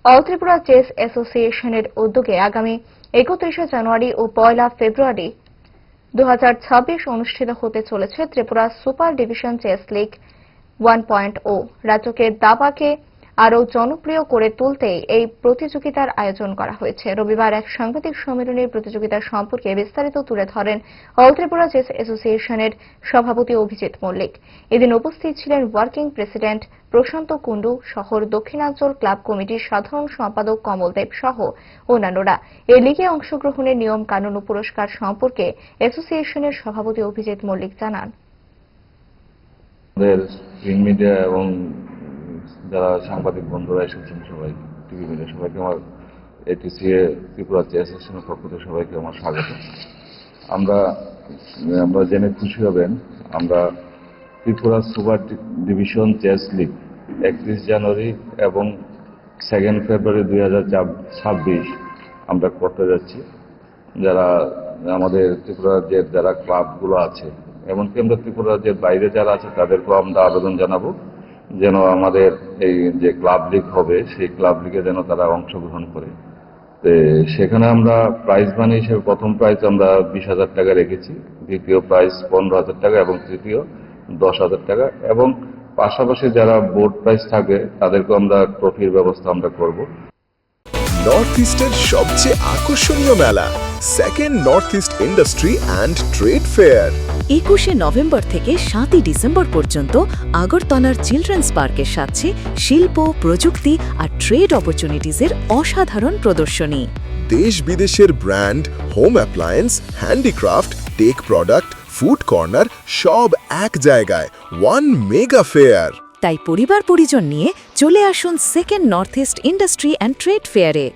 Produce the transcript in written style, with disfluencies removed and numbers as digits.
All Tripura chess অ্যাসোসিয়েশনের উদ্যোগে আগামী 31 জানুয়ারি ও 1 ফেব্রুয়ারি 2026 অনুষ্ঠিত হতে চলেছে Tripura super division chess league 1.0। রাজ্যকে দাবাকে আরও জনপ্রিয় করে তুলতে এই প্রতিযোগিতার আয়োজন করা হয়েছে। রবিবার এক সাংবাদিক সম্মেলনে প্রতিযোগিতা সম্পর্কে বিস্তারিত তুলে ধরেন অল ত্রিপুরা চেস অ্যাসোসিয়েশনের সভাপতি অভিজিৎ মল্লিক। এদিন উপস্থিত ছিলেন ওয়ার্কিং প্রেসিডেন্ট প্রশান্ত কুণ্ডু, শহর দক্ষিণাঞ্চল ক্লাব কমিটির সাধারণ সম্পাদক কমল দেব সহ অন্যান্যরা। এই লিগে অংশগ্রহণের নিয়ম কানুন ও পুরস্কার সম্পর্কে অ্যাসোসিয়েশনের সভাপতি অভিজিৎ মল্লিক জানান। মিডিয়া এবং যারা সাংবাদিক বন্ধুরা এসেছেন সবাই, টিভি মিডিয়া সবাইকে আমার এটিসিএ ত্রিপুরা চেস অ্যাসোসিয়েশনের পক্ষ থেকে সবাইকে আমার স্বাগত। আমরা জেনে খুশি হবেন, আমরা Tripura super division chess league 31 January এবং 2 ফেব্রুয়ারি 2026 আমরা করতে যাচ্ছি। যারা আমাদের ত্রিপুরা যে যারা ক্লাবগুলো আছে, এমনকি আমরা ত্রিপুরা রাজ্যের বাইরে যারা আছে তাদেরকেও আমরা আবেদন জানাবো যেন আমাদের এই যে ক্লাব লিগ হবে সেই ক্লাব লিগে যেন তারা অংশগ্রহণ করে। সেখানে আমরা প্রাইজ মানি হিসেবে প্রথম প্রাইজ আমরা 20,000 টাকা রেখেছি, দ্বিতীয় প্রাইজ 15,000 টাকা এবং তৃতীয় 10,000 টাকা, এবং পাশাপাশি যারা বোর্ড প্রাইজ থাকে তাদেরকে আমরা ট্রফির ব্যবস্থা আমরা করব। নর্থ ইস্টের সবচেয়ে আকর্ষণীয় মেলা second North East industry and trade fair 21 November থেকে 7 ডিসেম্বর পর্যন্ত আগরতলার চিলড্রেন্স পার্কের সাথে শিল্প, প্রযুক্তি আর ট্রেড অপরচুনিটিজের অসাধারণ প্রদর্শনী। দেশ বিদেশের brand, home appliance, handicraft, tech product, food corner সব এক জায়গায়, ওয়ান মেগা ফেয়ার। তাই পরিবার পরিজন নিয়ে চলে আসুন second North East industry and trade ফেয়ারে।